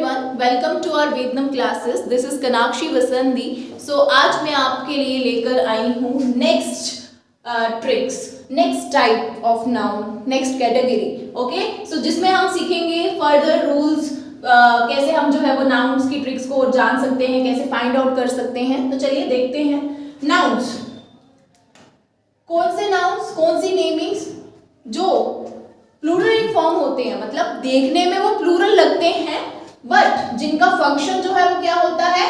everyone, welcome to our Vednam classes. This is Kanakshi Vasandi. So आज मैं आपके लिए लेकर आई हूँ next tricks, next type of noun, next category. Okay, so जिसमें हम सीखेंगे फर्दर रूल्स, कैसे हम जो है वो नाउन्स की ट्रिक्स को जान सकते हैं, कैसे फाइंड आउट कर सकते हैं. तो चलिए देखते हैं. नाउन्स, कौन से नाउन्स, कौन सी नेमिंग्स जो प्लूरल इन फॉर्म होते हैं, मतलब देखने में वो प्लूरल लगते हैं बट जिनका फंक्शन जो है वो क्या होता है,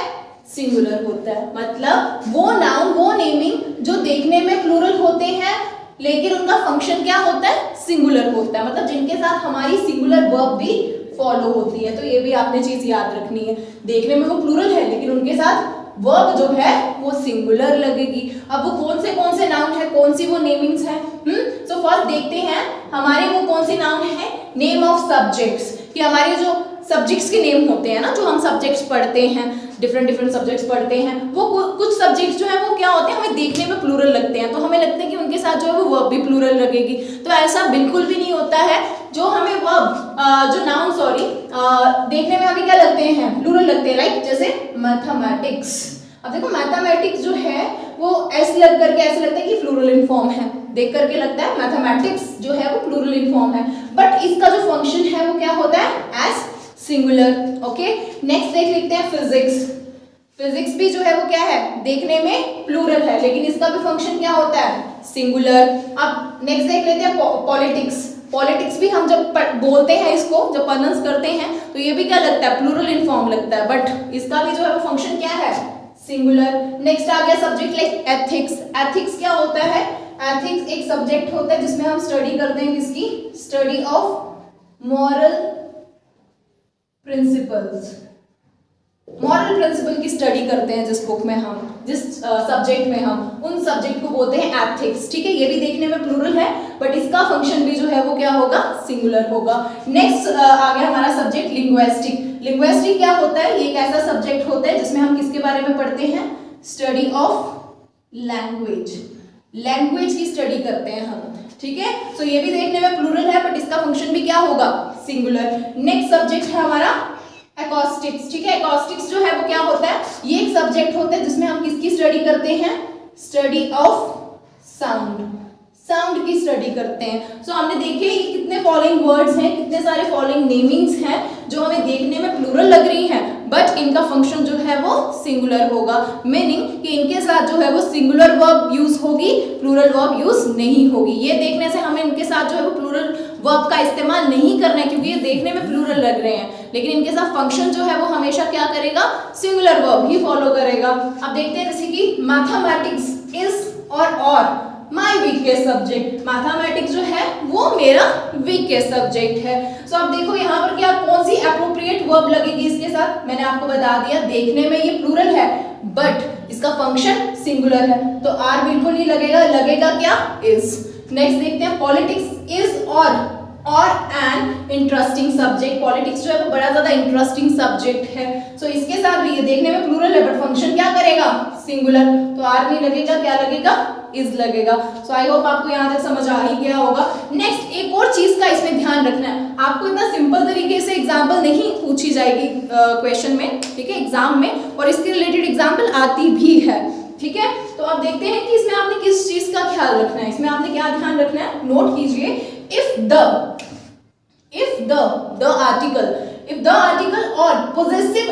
सिंगुलर होता है. मतलब वो नाउन, वो नेमिंग जो देखने में प्लूरल होते हैं लेकिन उनका फंक्शन क्या होता है, सिंगुलर होता है. मतलब जिनके साथ हमारी सिंगुलर वर्ब भी फॉलो होती है. तो ये भी आपने चीज याद रखनी है. देखने में वो प्लूरल है लेकिन उनके साथ वर्ब जो है वो सिंगुलर लगेगी. अब वो कौन से नाउन है, कौन सी वो नेमिंग्स है. सो फर्स्ट देखते हैं हमारे वो कौन सी नाउन है. नेम ऑफ सब्जेक्ट्स, कि हमारे जो सब्जेक्ट्स के नेम होते हैं ना, जो हम सब्जेक्ट्स पढ़ते हैं, डिफरेंट सब्जेक्ट्स पढ़ते हैं, वो कुछ सब्जेक्ट्स जो है वो क्या होते हैं, हमें देखने में प्लूरल लगते हैं. तो हमें लगता है कि उनके साथ जो है वो वर्ब भी प्लूरल लगेगी. तो ऐसा बिल्कुल भी नहीं होता है. जो हमें वर्ब जो नाउन देखने में हमें क्या लगते हैं, प्लूरल लगते हैं. लाइक जैसे मैथमेटिक्स. अब देखो मैथमेटिक्स जो है वो ऐसे लग करके ऐसे लगता है कि प्लूरल इन फॉर्म है. देख करके लगता है मैथमेटिक्स जो है वो प्लूरल इन फॉर्म है बट इसका जो फंक्शन है वो क्या होता है, एज सिंगुलर. ओके, नेक्स्ट देख लेते हैं फिजिक्स. फिजिक्स भी जो है वो क्या है, देखने में प्लूरल है लेकिन इसका भी फंक्शन क्या होता है, सिंगुलर. अब नेक्स्ट देख लेते हैं पॉलिटिक्स. पॉलिटिक्स भी हम जब बोलते हैं, इसको जब प्रोनाउंस करते हैं तो ये भी क्या लगता है, प्लूरल इन फॉर्म लगता है बट इसका भी जो है वो फंक्शन क्या है, सिंगुलर. नेक्स्ट आ गया सब्जेक्ट लाइक एथिक्स. एथिक्स क्या होता है, एथिक्स एक सब्जेक्ट होता है जिसमें हम स्टडी करते हैं, किसकी, study of moral principles. Moral principle की स्टडी करते हैं जिस बुक में हम, जिस सब्जेक्ट में हम, उन सब्जेक्ट को बोलते हैं एथिक्स. ठीक है, ये भी देखने में प्लूरल है बट इसका फंक्शन भी जो है वो क्या होगा, सिंगुलर होगा. नेक्स्ट आ गया हमारा सब्जेक्ट लिंग्विस्टिक. लिंग्विस्टिक क्या होता है, ये एक ऐसा सब्जेक्ट होता है जिसमें हम किसके बारे में पढ़ते हैं, स्टडी ऑफ लैंग्वेज. लैंग्वेज की स्टडी करते हैं हम. ठीक है, सो ये भी देखने में प्लूरल है बट इसका फंक्शन भी क्या होगा, सिंगुलर. नेक्स्ट सब्जेक्ट है हमारा एकॉस्टिक्स. ठीक है, एकॉस्टिक्स जो है वो क्या होता है, ये एक सब्जेक्ट होता है जिसमें हम किसकी स्टडी करते हैं, स्टडी ऑफ साउंड. साउंड की स्टडी करते हैं. सो हमने देखे ये कितने फॉलोइंग वर्ड्स हैं, कितने सारे फॉलोइंग नेमिंग्स हैं जो हमें देखने में प्लूरल लग रही हैं बट इनका फंक्शन जो है वो सिंगुलर होगा. मीनिंग कि इनके साथ जो है वो सिंगुलर वर्ब यूज होगी, प्लूरल वर्ब यूज नहीं होगी. ये देखने से हमें इनके साथ जो है वो प्लूरल वर्ब का इस्तेमाल नहीं करना है क्योंकि ये देखने में प्लूरल लग रहे हैं लेकिन इनके साथ फंक्शन जो है वो हमेशा क्या करेगा, सिंगुलर वर्ब ही फॉलो करेगा. अब देखते हैं जैसे कि मैथमेटिक्स इज और माई वीकेस्ट सब्जेक्ट. मैथमेटिक्स जो है वो मेरा वीकेस्ट सब्जेक्ट है. सो अब देखो यहाँ पर क्या, कौन सी अप्रोप्रिएट वर्ब लगेगी इसके साथ, मैंने आपको बता दिया. देखने में ये प्लूरल है बट इसका फंक्शन सिंगुलर है तो आर बिल्कुल नहीं लगेगा, लगेगा क्या, इज. नेक्स्ट देखते हैं पॉलिटिक्स इज और एन इंटरेस्टिंग सब्जेक्ट. पॉलिटिक्स जो है वो बड़ा ज्यादा इंटरेस्टिंग सब्जेक्ट है. सो इसके साथ भी ये देखने में प्लूरल है बट फंक्शन क्या करेगा, सिंगुलर. तो आर नहीं लगेगा, क्या लगेगा, इज लगेगा. सो आई होप आपको यहाँ तक समझ आ ही गया होगा. नेक्स्ट एक और चीज का इसमें ध्यान रखना है, आपको इतना सिंपल तरीके से एग्जाम्पल नहीं पूछी जाएगी क्वेश्चन में. ठीक है, एग्जाम में, और इसके रिलेटेड एग्जाम्पल आती भी है. ठीक है, तो अब देखते हैं कि इसमें आपने किस चीज का ख्याल रखना है. इसमें आपने क्या ध्यान रखना है, नोट कीजिए. if the article और possessive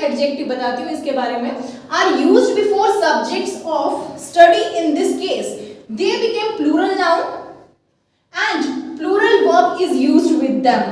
adjective बताती हूँ इसके बारे में, are used before subjects of study. in this case they became plural noun and plural verb is used with them.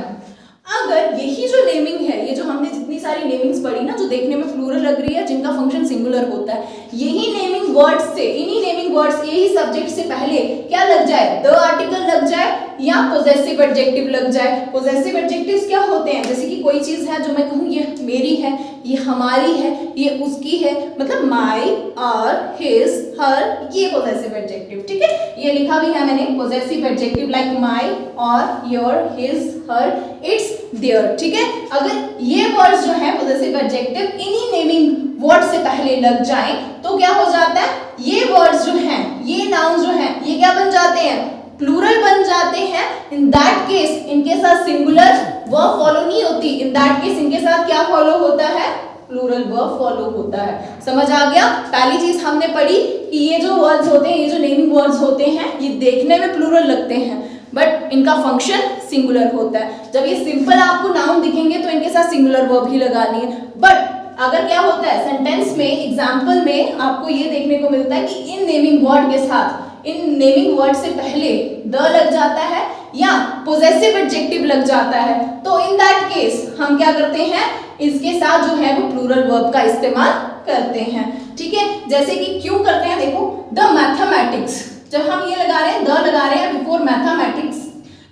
अगर यही जो नेमिंग है, ये जो हमने जितनी सारी नेमिंग्स पढ़ी ना जो देखने में प्लूरल लग रही है, जिनका फंक्शन सिंगुलर होता है, यही नेमिंग वर्ड्स से, इन्हीं नेमिंग वर्ड्स, यही सब्जेक्ट से पहले क्या लग जाए, द आर्टिकल लग जाए या पोजेसिव एडजेक्टिव लग जाए. पोजेसिव एडजेक्टिव्स क्या होते हैं, जैसे कि कोई चीज है जो मैं कहूँ ये मेरी है, ये हमारी है, ये उसकी है, मतलब माई, आर, हिज, हर, ये पोजेसिव एडजेक्टिव. ठीक है, ये लिखा भी है मैंने, पोजेसिव एडजेक्टिव लाइक माई, और, your, his, her, its, their. ठीक है, अगर ये वर्ड्स जो है पोजेसिव एडजेक्टिव इन्हीं नेमिंग वर्ड से पहले लग जाएं तो क्या हो जाता है, ये वर्ड्स जो हैं, ये नाउन जो हैं, ये क्या बन जाते हैं, प्लूरल बन जाते हैं, इन दैट केस इनके साथ सिंगुलर वर्ब फॉलो नहीं होती, इन दैट केस इनके साथ क्या फॉलो होता है, प्लूरल वर्ब फॉलो होता है। समझ आ गया? पहली चीज हमने पढ़ी कि ये जो वर्ड्स होते हैं, ये जो नेमिंग वर्ड्स होते हैं, ये देखने में प्लूरल लगते हैं बट इनका फंक्शन सिंगुलर होता है। जब ये सिंपल आपको नाउन दिखेंगे तो इनके साथ सिंगुलर वर्ब ही लगानी है, बट अगर क्या होता है सेंटेंस में, एग्जाम्पल में आपको ये देखने को मिलता है कि इन नेमिंग वर्ड के साथ, इन नेमिंग वर्ड से पहले द लग जाता है या पोजेसिव एडजेक्टिव लग जाता है, तो इन दैट केस हम क्या करते हैं, इसके साथ जो है वो प्लूरल वर्ब का इस्तेमाल करते हैं। ठीक है, जैसे कि क्यों करते हैं, देखो द मैथमेटिक्स, जब हम ये लगा रहे हैं, द लगा रहे हैं बिफोर मैथमेटिक्स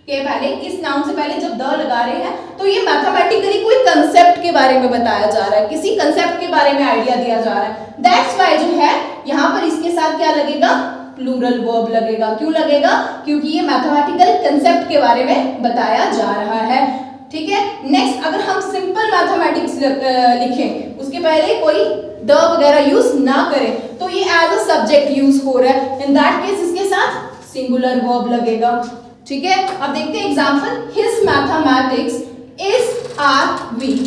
के पहले, इस नाउन से पहले जब द लगा रहे हैं तो ये मैथमेटिकली कोई कंसेप्ट के बारे में बताया जा रहा है, किसी कंसेप्ट के बारे में आइडिया दिया जा रहा है। दैट्स व्हाई जो है यहाँ पर इसके साथ क्या लगेगा, प्लूरल वर्ब लगेगा। क्यों लगेगा, क्योंकि ये मैथमेटिकल कंसेप्ट के बारे में बताया जा रहा है। ठीक है, नेक्स्ट अगर हम सिंपल मैथमेटिक्स लिखें, उसके पहले कोई द वगैरह यूज ना करें, तो ये एज अ सब्जेक्ट यूज हो रहा है, इन दैट केस इसके साथ सिंगुलर वर्ब लगेगा। ठीक है, अब देखते हैं example, his mathematics is are weak,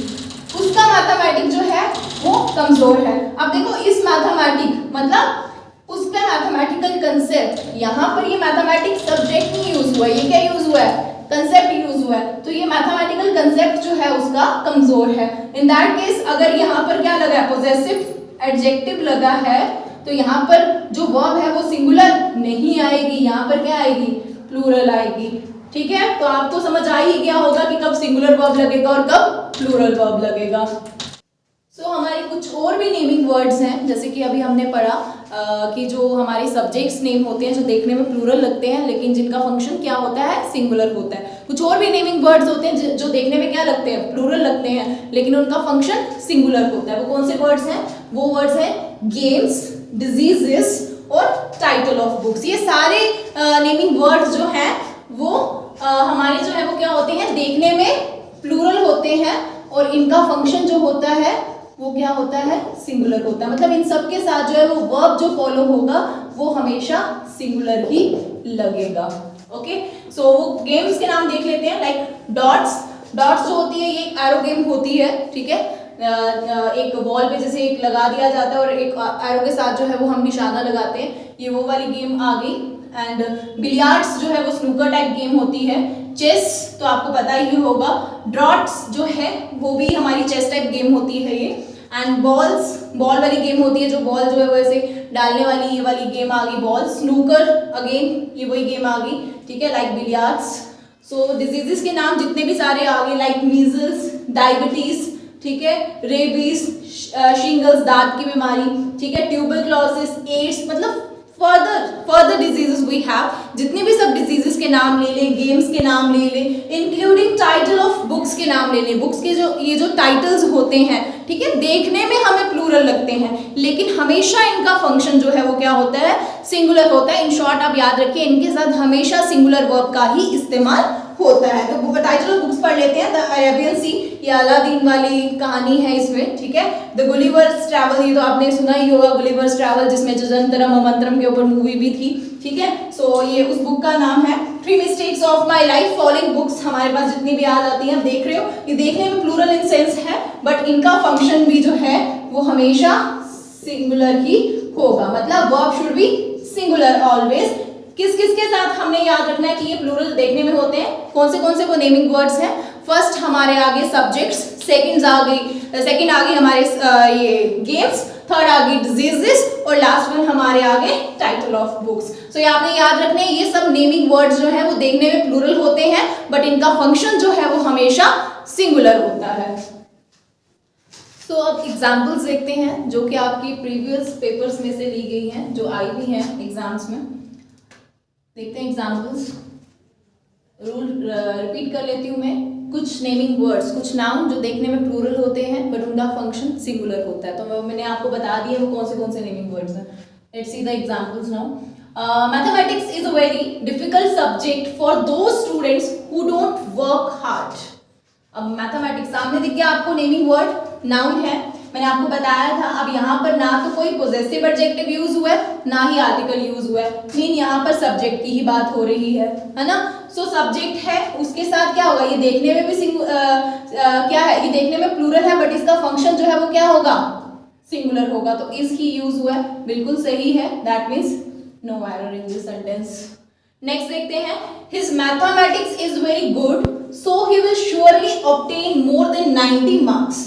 उसका मैथमेटिक्स जो है वो कमजोर है। अब देखो इस मैथमेटिक मतलब उसका मैथमेटिकल कंसेप्ट, यहाँ पर ये मैथमेटिक्स सब्जेक्ट नहीं यूज हुआ है, ये क्या यूज हुआ है, कंसेप्ट यूज हुआ है, तो ये मैथमेटिकल कंसेप्ट जो है उसका कमजोर है। इन दैट केस अगर यहाँ पर क्या लगा है, पोजेसिव एडजेक्टिव लगा है, तो यहाँ पर जो वर्ब है वो सिंगुलर नहीं आएगी, यहाँ पर क्या आएगी, प्लूरल आएगी। ठीक है, तो आप तो समझ आ ही गया होगा कि कब सिंगुलर वर्ब लगेगा और कब प्लूरल वर्ब लगेगा। सो हमारे कुछ और भी नेमिंग वर्ड्स हैं, जैसे कि अभी हमने पढ़ा कि जो हमारे सब्जेक्ट्स नेम होते हैं जो देखने में प्लूरल लगते हैं लेकिन जिनका फंक्शन क्या होता है, सिंगुलर होता है। कुछ और भी नेमिंग वर्ड्स होते हैं जो देखने में क्या लगते हैं, प्लूरल लगते हैं लेकिन उनका फंक्शन सिंगुलर होता है। वो कौन से वर्ड्स हैं, वो वर्ड्स हैं गेम्स, डिजीजेस और टाइटल ऑफ बुक्स। ये सारे नेमिंग वर्ड्स जो हैं वो हमारे जो है वो क्या होते हैं, देखने में प्लूरल होते हैं और इनका फंक्शन जो होता है वो क्या होता है, सिंगुलर होता है। मतलब इन सब के साथ जो है वो वर्ब जो फॉलो होगा वो हमेशा सिंगुलर ही लगेगा। ओके, सो वो गेम्स के नाम देख लेते हैं, लाइक डॉट्स। डॉट्स जो होती है ये एक एरो गेम होती है। ठीक है, एक वॉल पे जैसे एक लगा दिया जाता है और एक एरो के साथ जो है वो हम निशाना लगाते हैं, ये वो वाली गेम आ गई। एंड बिलियर्ड्स जो है वो स्नूकर टाइप गेम होती है। चेस तो आपको पता ही होगा। ड्रॉट्स जो है वो भी हमारी चेस टाइप गेम होती है ये। एंड बॉल्स, बॉल वाली गेम होती है, जो बॉल जो है वो ऐसे डालने वाली, ये वाली गेम आ गई बॉल। स्नूकर अगेन ये वही गेम आ गई। ठीक है, लाइक बिलियर्ड्स। सो डिजीजेस के नाम जितने भी सारे आ गए, लाइक मीजल्स, डायबिटीज, ठीक है, रेबीज, शिंगल्स दांत की बीमारी, ठीक है, ट्यूबरक्लोसिस, एड्स, मतलब फर्दर डिजीजेस वी हैव। जितने भी सब डिजीजेस के नाम ले लें, गेम्स के नाम ले लें, इंक्लूडिंग टाइटल ऑफ बुक्स के नाम ले लें। बुक्स के जो ये जो टाइटल्स होते हैं, ठीक है, देखने में हमें प्लूरल लगते हैं लेकिन हमेशा इनका फंक्शन जो है वो क्या होता है, सिंगुलर होता है। इन शॉर्ट आप याद रखिए, इनके साथ हमेशा सिंगुलर वर्ब का ही इस्तेमाल होता है। तो टाइटल ऑफ बुक्स पढ़ लेते हैं। द अरेबियन सी, ये अलादीन वाली कहानी है इसमें। ठीक है, द गुलिवर्स ट्रैवल, ये तो आपने सुना ही होगा, गुलिवर्स ट्रैवल, जिसमें जजंतरम अमंतरम के ऊपर मूवी भी थी। ठीक है, सो ये उस बुक का नाम है। 3 mistakes of my life. Following books हमारे पास जितनी भी आ जाती हैं, आप देख रहे हो, ये देखने में प्लूरल इन सेंस है बट इनका फंक्शन भी जो है वो हमेशा सिंगुलर ही होगा। मतलब verb should be singular always. किस किस के साथ हमने याद रखना है कि ये प्लूरल देखने में होते हैं, कौन से वो नेमिंग वर्ड्स हैं। फर्स्ट हमारे आगे सब्जेक्ट्स, सेकंड आ गई हमारे ये गेम्स, थर्ड आ गई डिजीजेस और लास्ट वन हमारे आगे टाइटल ऑफ बुक्स। सो ये आपने याद रखने, ये सब नेमिंग वर्ड्स जो है वो देखने में प्लूरल होते हैं बट इनका फंक्शन जो है वो हमेशा सिंगुलर होता है। सो अब एग्जाम्पल्स देखते हैं जो कि आपकी प्रीवियस पेपर्स में से ली गई हैं, जो आई भी हैं एग्जाम्स में। देखते हैं एग्जाम्पल्स। रूल रिपीट कर लेती हूँ मैं। कुछ नेमिंग वर्ड्स, कुछ नाउन जो देखने में प्लूरल होते हैं बट उनका फंक्शन सिंगुलर होता है। तो मैंने आपको बता दिए वो कौन से नेमिंग वर्ड्स हैं। Let's see the examples now. Mathematics is a very difficult subject for those students who don't work hard. अब मैथमेटिक्स सामने दिख गया आपको, नेमिंग वर्ड नाउन है। मैंने आपको बताया था। अब यहाँ पर ना तो कोई पोजेसिव एडजेक्टिव यूज हुआ है, ना ही आर्टिकल यूज हुआ है, मीन यहाँ पर सब्जेक्ट की ही बात हो रही है ना। सो सब्जेक्ट है, उसके साथ क्या होगा, ये देखने में भी क्या है, ये देखने में प्लूरल है, बट इसका फंक्शन जो है वो क्या होगा, सिंगुलर होगा, तो इज ही यूज हुआ है, बिल्कुल सही है। That means no error in this sentence. Next देखते हैं, his mathematics is very good so he will surely obtain more than 90 marks.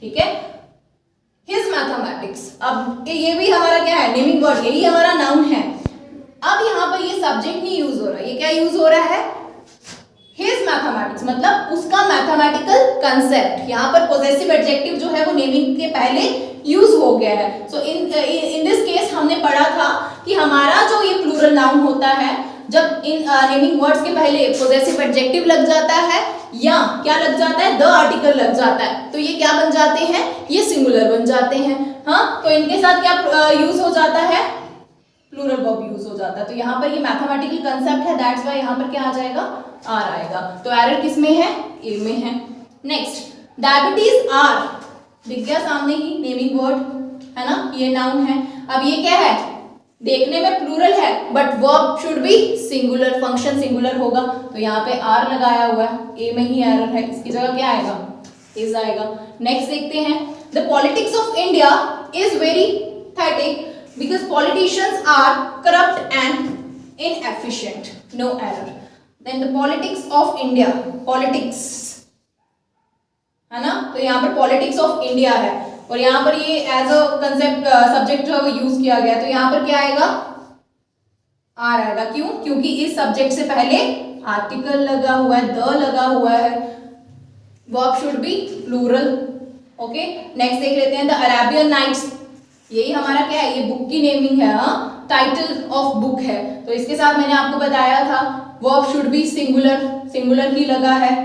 ठीक है, हिज मैथमेटिक्स, अब ये भी हमारा क्या है, नेमिंग वर्ड, यही हमारा नाउन है। अब यहाँ पर ये सब्जेक्ट नहीं यूज हो रहा, ये क्या यूज हो रहा है, हिज मैथमेटिक्स, मतलब उसका मैथमेटिकल कंसेप्ट। यहाँ पर पोजेसिव एडजेक्टिव जो है वो नेमिंग के पहले यूज हो गया है। सो इन दिस केस हमने पढ़ा था कि हमारा जो ये प्लूरल नाउन होता है, जब इन नेमिंग वर्ड्स के पहले पोजेसिव एडजेक्टिव लग जाता है या क्या लग जाता है, द आर्टिकल लग जाता है, तो ये क्या बन जाते हैं, ये सिंगुलर बन जाते हैं। हाँ, तो इनके साथ क्या यूज हो जाता है, प्लूरल वर्ब यूज हो जाता है। तो यहाँ पर ये मैथमेटिकल कंसेप्ट है, दैट्स वाई यहाँ पर क्या आ जाएगा, आर आएगा। तो एरर किस में है, ए में है। नेक्स्ट, डायबिटीज आर, दिख गया सामने ही नेमिंग वर्ड है ना, ये नाउन है। अब ये क्या है, देखने में प्लूरल है but verb should be singular, function singular होगा, तो यहाँ पे आर लगाया हुआ है, ए में ही एरर है, इसकी जगह क्या आएगा, इज आएगा। नेक्स्ट देखते हैं, the politics of India is very pathetic because politicians are corrupt and inefficient, no error. Then the politics of India, politics है ना, तो यहाँ पर politics of India है और यहाँ पर ये as a concept subject जो है वो यूज किया गया, तो यहाँ पर क्या आएगा, आर आएगा। क्यों, क्योंकि इस सब्जेक्ट से पहले आर्टिकल लगा हुआ है, द लगा हुआ है, verb should be plural. Okay, next देख लेते हैं, द अरेबियन नाइट्स, यही हमारा क्या है, ये बुक की नेमिंग है, हाँ, टाइटल ऑफ बुक है, तो इसके साथ मैंने आपको बताया था verb should be singular, singular ही लगा है,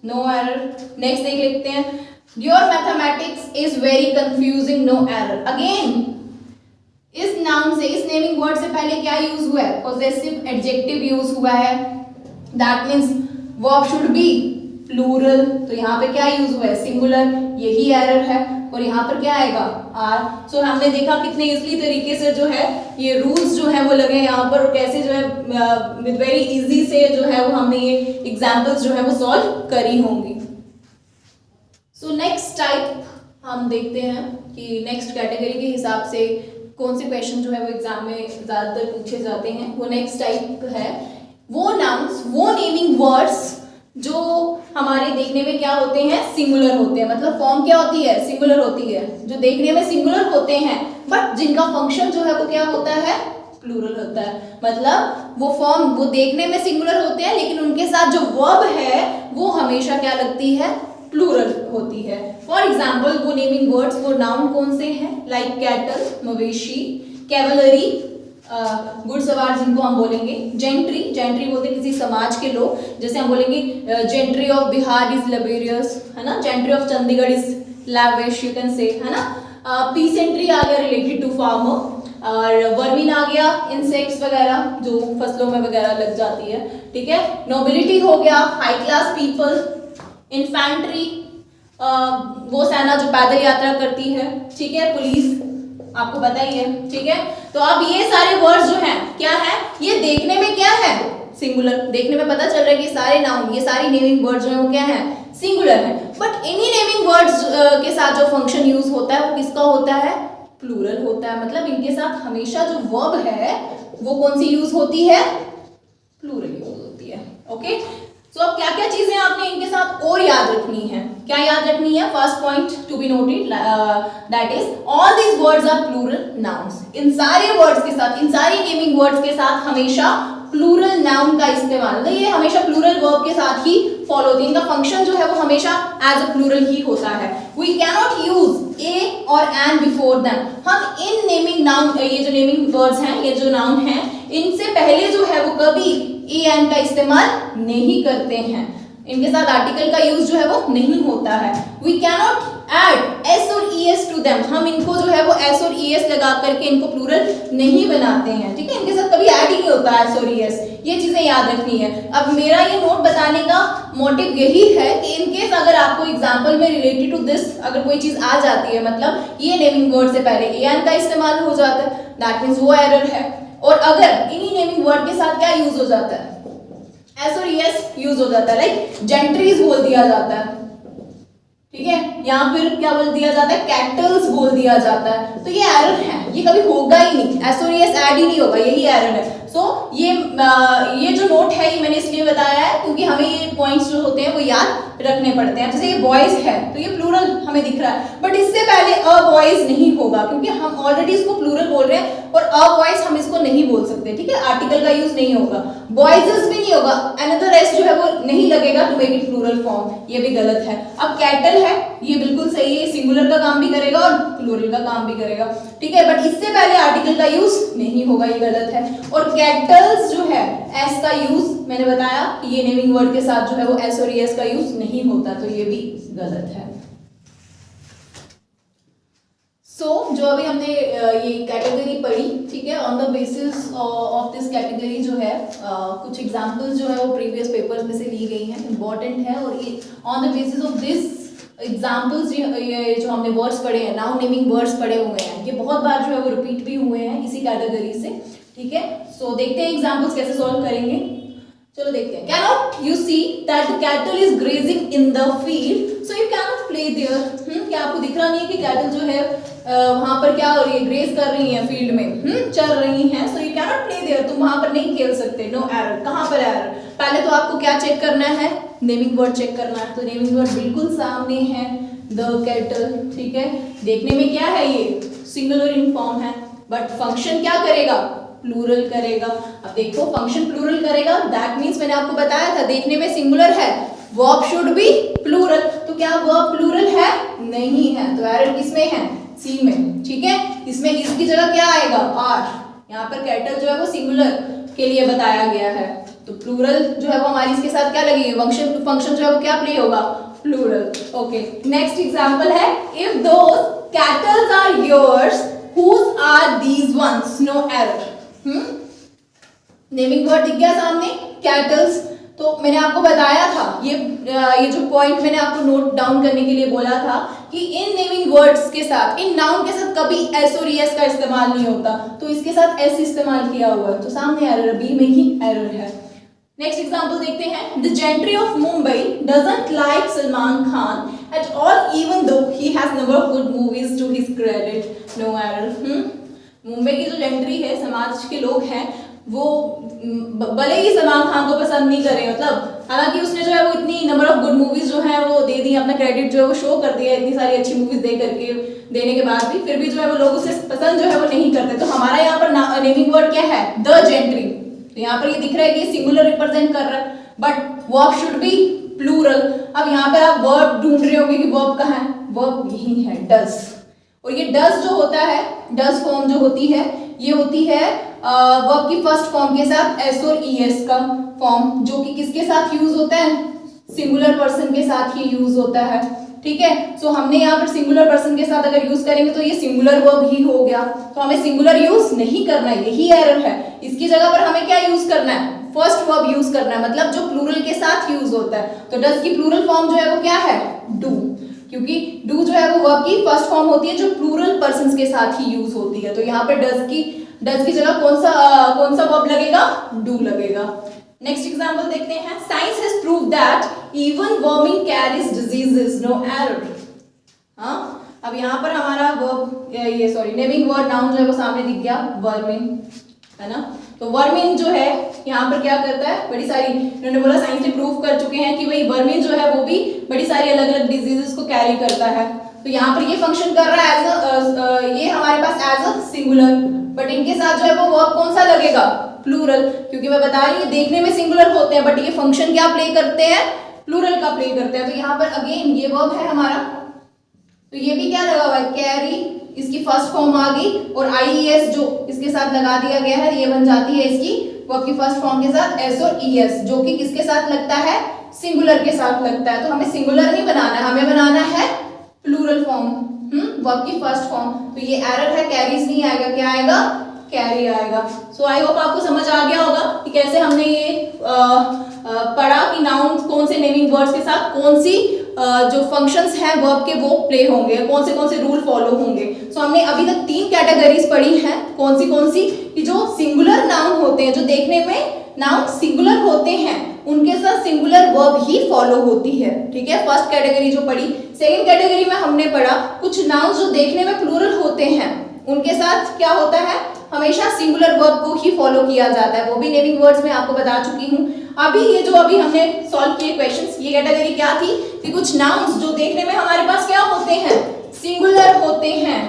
नो एरर। नेक्स्ट देख लेते हैं, your mathematics is very confusing, no error. Again इस नाउन से, इस नेमिंग वर्ड से पहले क्या यूज हुआ है, पॉजेसिव एडजेक्टिव यूज हुआ है, that means verb should be plural, तो यहाँ पे क्या यूज हुआ है, सिंगुलर, यही एरर है, और यहाँ पर क्या आएगा, आर। सो हमने देखा कितने इजीली तरीके से जो है ये रूल्स जो है वो लगे यहाँ पर, और कैसे जो है विद वेरी इजी से जो है वो हमने ये एग्जांपल्स जो है वो सॉल्व करी होंगी। सो नेक्स्ट टाइप हम देखते हैं कि नेक्स्ट कैटेगरी के हिसाब से कौन से क्वेश्चन जो है वो एग्जाम में ज्यादातर पूछे जाते हैं। वो नेक्स्ट टाइप है, वो नाउन्स, वो नेमिंग वर्ड्स जो हमारे देखने में क्या होते हैं, सिंगुलर होते हैं, मतलब फॉर्म क्या होती है, सिंगुलर होती है, जो देखने में सिंगुलर होते हैं बट जिनका फंक्शन जो है वो क्या होता है, प्लूरल होता है। मतलब वो फॉर्म, वो देखने में सिंगुलर होते हैं लेकिन उनके साथ जो वर्ब है वो हमेशा क्या लगती है, प्लूरल होती है। फॉर एग्जाम्पल वो नेमिंग वर्ड्स, वो नाउन कौन से हैं, लाइक कैटल, मवेशी, कैवलरी, घुड़सवार जिनको हम बोलेंगे, जेंट्री, जेंट्री बोलते हैं किसी समाज के लोग, जैसे हम बोलेंगे जेंट्री ऑफ बिहार इज लबेरियस, है ना, gentry of Chandigarh is lavish, you can say, है ना। पीसेंट्री आ गया रिलेटेड टू फार्मर, और वर्मिन आ गया इंसेक्ट्स वगैरह जो फसलों में वगैरह लग जाती है, ठीक है। नोबिलिटी हो गया, हाई क्लास पीपल। इन्फेंट्री, वो सेना जो पैदल यात्रा करती है, ठीक है। पुलिस, आपको पता ही है, ठीक है। तो अब ये सारे वर्ड्स जो हैं क्या है, ये देखने में क्या है, सिंगुलर, देखने में पता चल रहा है कि सारे नाउन, ये सारी नेमिंग वर्ड्स जो है वो क्या है, सिंगुलर है, बट इन्हीं नेमिंग वर्ड्स के साथ जो फंक्शन यूज होता है वो किसका होता है, प्लूरल होता है। मतलब इनके साथ हमेशा जो वर्ब है वो कौन सी यूज होती है, प्लूरल यूज होती है। ओके, सो अब क्या क्या चीजें आपने इनके साथ और याद रखनी है, क्या याद रखनी है, first point to be noted, that is all these words are plural nouns. इन सारे वर्ड्स के साथ, इन सारी नेमिंग वर्ड्स के साथ हमेशा प्लूरल नाउन का इस्तेमाल, तो ये हमेशा प्लूरल वर्ब के साथ ही फॉलो होती है, इनका फंक्शन जो है वो हमेशा एज अ प्लूरल ही होता है। वी कैन नॉट यूज ए और एन बिफोर देम। हम इन नेमिंग नाउन, ये जो नेमिंग वर्ड्स हैं, ये जो नाउन हैं, इनसे पहले जो है वो कभी ए एन का इस्तेमाल नहीं करते हैं। इनके साथ आर्टिकल का यूज जो है वो नहीं होता है। वी कैनॉट ऐड एस और ई एस टू देम, हम इनको जो है वो एस और ई एस लगा करके इनको प्लूरल नहीं बनाते हैं, ठीक है, इनके साथ कभी ऐड ही नहीं होता एस और ई एस, ये चीजें याद रखनी है। अब मेरा ये नोट बताने का मोटिव यही है कि इनकेस अगर आपको एग्जाम्पल में रिलेटेड टू दिस अगर कोई चीज आ जाती है, मतलब ये नेमिंग वर्ड से पहले एन का इस्तेमाल हो जाता है, दैट मीन्स वो एरर है। और अगर इन्हीं नेमिंग वर्ड के साथ क्या यूज हो जाता है, एस और एस यूज हो जाता है, लाइक जेंट्रीज बोल दिया जाता है, ठीक है, या फिर क्या बोल दिया जाता है, कैटल्स बोल दिया जाता है, तो ये एरर है, ये कभी होगा ही नहीं, एस और एस ऐड ही नहीं होगा, यही एरर है। सो ये जो नोट है ये मैंने इसलिए बताया है क्योंकि हमें ये पॉइंट्स जो होते हैं वो याद रखने पड़ते हैं। जैसे ये बॉयज है तो ये प्लूरल हमें दिख रहा है, बट इससे पहले अ बॉयज नहीं होगा क्योंकि हम ऑलरेडी इसको प्लूरल बोल रहे हैं, और अ बॉयज हम इसको नहीं बोल सकते, ठीक है, आर्टिकल का यूज नहीं होगा, बॉयजेस भी नहीं होगा, अनदर एस जो है वो नहीं लगेगा to make it plural form, ये भी गलत है। अब कैटल है, ये बिल्कुल सही है, सिंगुलर का काम भी करेगा और प्लूरल का काम भी करेगा, ठीक है, बट इससे पहले आर्टिकल का यूज नहीं होगा, ये गलत है। और कैटल्स जो है एस का यूज मैंने बताया कि ये नेमिंग वर्ड के साथ जो है वो एस और एस का यूज नहीं होता, तो ये भी गलत है। जो अभी हमने ये कैटेगरी पढ़ी, ठीक है, on the basis of this category जो है कुछ एग्जांपल्स जो है वो प्रीवियस पेपर्स में से ली गई हैं, इंपॉर्टेंट है, और ये on the basis of this examples ये जो हमने वर्ड्स पढ़े हैं, नाउन नेमिंग वर्ड्स पढ़े हुए हैं, ये बहुत बार जो है वो रिपीट भी हुए हैं इसी कैटेगरी से, ठीक है। सो देखते हैं एग्जाम्पल्स कैसे सॉल्व करेंगे, चलो देखते हैं। Cannot you see that the cattle is grazing in the field, so you cannot play there. क्या आपको दिख रहा नहीं है कि कैटल जो है वहां पर क्या हो रही है, ग्रेज कर रही है फील्ड में, चल रही हैं, so you cannot play there, तुम वहां पर नहीं खेल सकते, नो एरर। कहां पर एरर, पहले तो आपको क्या चेक करना है, नेमिंग वर्ड चेक करना है, तो नेमिंग वर्ड बिल्कुल सामने है, द कैटल, ठीक है, देखने में क्या है, ये सिंगुलर इन फॉर्म है, बट फंक्शन क्या करेगा, प्लूरल करेगा। अब देखो फंक्शन प्लूरल करेगा, दैट मीन्स मैंने आपको बताया था देखने में सिंगुलर है, वर्ब शुड बी प्लूरल, तो क्या वर्ब प्लूरल है, नहीं है, तो एरर किसमें है, सी में, ठीक है, इसमें इसकी जगह क्या आएगा, आर, यहाँ पर कैटल जो है वो सिंगुलर के लिए बताया गया है, तो प्लूरल जो है वो हमारी इसके साथ क्या लगेगी, फंक्शन जो है वो क्या प्ले होगा, प्लूरल। ओके, नेक्स्ट एग्जांपल है, if those cattles are yours whose are these ones, no error। Naming word दिख गया सामने, कैटल्स, तो मैंने आपको बताया था ये जो पॉइंट मैंने आपको नोट डाउन करने के लिए बोला था कि इन नेमिंग वर्ड्स के साथ, इन नाउन के साथ कभी एस और एस का इस्तेमाल नहीं होता, तो इसके साथ एस इस्तेमाल किया हुआ है, तो सामने एरर, बी में ही एरर है। नेक्स्ट एग्जांपल देखते हैं, the gentry of Mumbai doesn't like Salman Khan at all even though he has number of good movies to his credit, no error. Mumbai की जो जेंट्री है, समाज के लोग हैं, वो भले ही सलमान खान को पसंद नहीं करें, मतलब हालांकि उसने जो है वो इतनी नंबर ऑफ गुड मूवीज जो है वो दे दी, अपना क्रेडिट जो है वो शो कर दिया इतनी सारी अच्छी मूवीज दे करके, देने के बाद भी फिर भी जो है वो लोग उसे पसंद जो है वो नहीं करते। तो हमारा यहाँ पर नेमिंग वर्ड क्या है, द जेंट्री, तो यहाँ पर ये दिख रहा है कि सिंगुलर रिप्रेजेंट कर रहा है, but verb should be plural. अब यहाँ पर आप वर्ब ढूंढ रहे होंगे कि वर्ब कहाँ है, वर्ब यही है, डज, और ये डज जो होता है, डज फॉर्म जो होती है, ये होती है वर्ब की फर्स्ट फॉर्म के साथ एस और ई एस का फॉर्म, जो कि किसके साथ यूज होता है, सिंगुलर पर्सन के साथ ही यूज होता है, ठीक है। सो हमने यहाँ पर सिंगुलर पर्सन के साथ अगर यूज करेंगे तो ये सिंगुलर वर्ब ही हो गया, तो हमें सिंगुलर यूज नहीं करना है, यही एरर है। इसकी जगह पर हमें क्या यूज करना है, फर्स्ट वर्ब यूज करना है, मतलब जो प्लूरल के साथ यूज होता है। तो डज की प्लूरल फॉर्म जो है वो क्या है, डू, क्योंकि डू जो है वो वर्ब की फर्स्ट फॉर्म होती है जो प्लूरल पर्संस के साथ ही यूज होती है। तो यहाँ पर डज की जगह कौन सा वर्ब लगेगा, डू लगेगा। नेक्स्ट एग्जांपल देखते हैं, science has proved that even worming carries diseases, no error. हाँ, अब यहाँ पर हमारा वर्ब नेमिंग वर्ड नाउन जो है वो सामने दिख गया, वर्मिंग, है ना। तो वर्मिन जो है यहाँ पर क्या करता है, बड़ी सारी, इन्होंने बोला साइंस ने प्रूव कर चुके हैं कि भाई वर्मिन जो है वो भी बड़ी सारी अलग अलग डिजीजेस को कैरी करता है। तो यहाँ पर ये फंक्शन कर रहा है ये हमारे पास एज अ सिंगुलर, बट इनके साथ जो है वो वर्ब कौन सा लगेगा, प्लूरल, क्योंकि मैं बता रही हूँ देखने में सिंगुलर होते हैं बट ये फंक्शन क्या प्ले करते हैं, प्लूरल का प्ले करते हैं। तो यहाँ पर अगेन ये वर्ब है हमारा, तो ये भी क्या लगा हुआ है, कैरी, इसकी फर्स्ट फॉर्म आ गई, और आईईएस जो इसके साथ लगा दिया गया है, ये बन जाती है इसकी वर्ब की फर्स्ट फॉर्म के साथ एस और ईएस, जो कि किसके साथ लगता है, सिंगुलर के साथ लगता है, तो हमें सिंगुलर नहीं बनाना है, हमें बनाना है प्लूरल फॉर्म, वर्ब की फर्स्ट फॉर्म। तो ये एरर है, कैरीज नहीं आएगा, क्या आएगा, कैरी आएगा। सो आई होप आपको समझ आ गया होगा कि कैसे हमने ये पढ़ा कि नाउन कौन से नेमिंग वर्ड्स के साथ कौन सी जो फंक्शंस हैं वर्ब के वो प्ले होंगे, कौन से रूल फॉलो होंगे। सो हमने अभी तक 3 कैटेगरीज पढ़ी हैं, कौन सी कि जो सिंगुलर नाउन होते हैं, जो देखने में नाउन सिंगुलर होते हैं, उनके साथ सिंगुलर वर्ब ही फॉलो होती है, ठीक है। फर्स्ट कैटेगरी जो पढ़ी। सेकंड कैटेगरी में हमने पढ़ा कुछ नाउन जो देखने में प्लूरल होते हैं, उनके साथ क्या होता है, हमेशा सिंगुलर वर्ब को ही फॉलो किया जाता है, वो भी नेमिंग वर्ड्स में आपको बता चुकी हूँ। अभी ये जो अभी हमने सॉल्व किए क्वेश्चंस, ये कैटेगरी क्या थी कि कुछ नाउन्स जो देखने में हमारे पास क्या होते हैं, सिंगुलर होते हैं,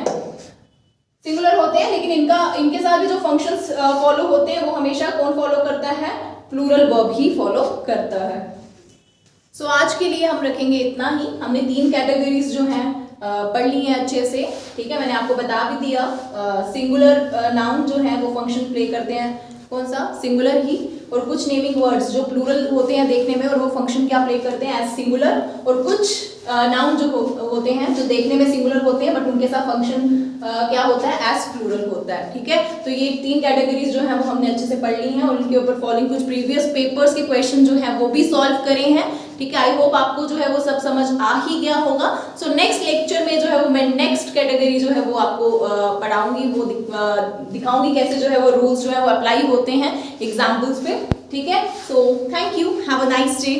लेकिन इनके साथ भी जो फंक्शंस फॉलो होते हैं वो हमेशा कौन फॉलो करता है, प्लूरल वर्ब ही फॉलो करता है। सो आज के लिए हम रखेंगे इतना ही। हमने 3 कैटेगरीज जो हैं पढ़ ली हैं अच्छे से, ठीक है। मैंने आपको बता भी दिया सिंगुलर नाउन जो है वो फंक्शन प्ले करते हैं, कौन सा, सिंगुलर ही। और कुछ नेमिंग वर्ड्स जो प्लूरल होते हैं देखने में और वो फंक्शन क्या प्ले करते हैं, एज सिंगुलर। और कुछ नाउन जो होते हैं जो देखने में सिंगुलर होते हैं बट उनके साथ फंक्शन क्या होता है, एज प्लूरल होता है, ठीक है। तो ये 3 कैटेगरीज जो है वो हमने अच्छे से पढ़ ली हैं और उनके ऊपर फॉलोइंग कुछ प्रीवियस पेपर्स के क्वेश्चन जो है वो भी सॉल्व करे हैं, ठीक है। आई होप आपको जो है वो सब समझ आ ही गया होगा। सो नेक्स्ट लेक्चर में जो है वो मैं नेक्स्ट कैटेगरी जो है वो आपको पढ़ाऊंगी, वो दिखाऊंगी कैसे जो है वो रूल्स जो है वो अप्लाई होते हैं एग्जाम्पल्स पे, ठीक है। So thank you, have a nice day.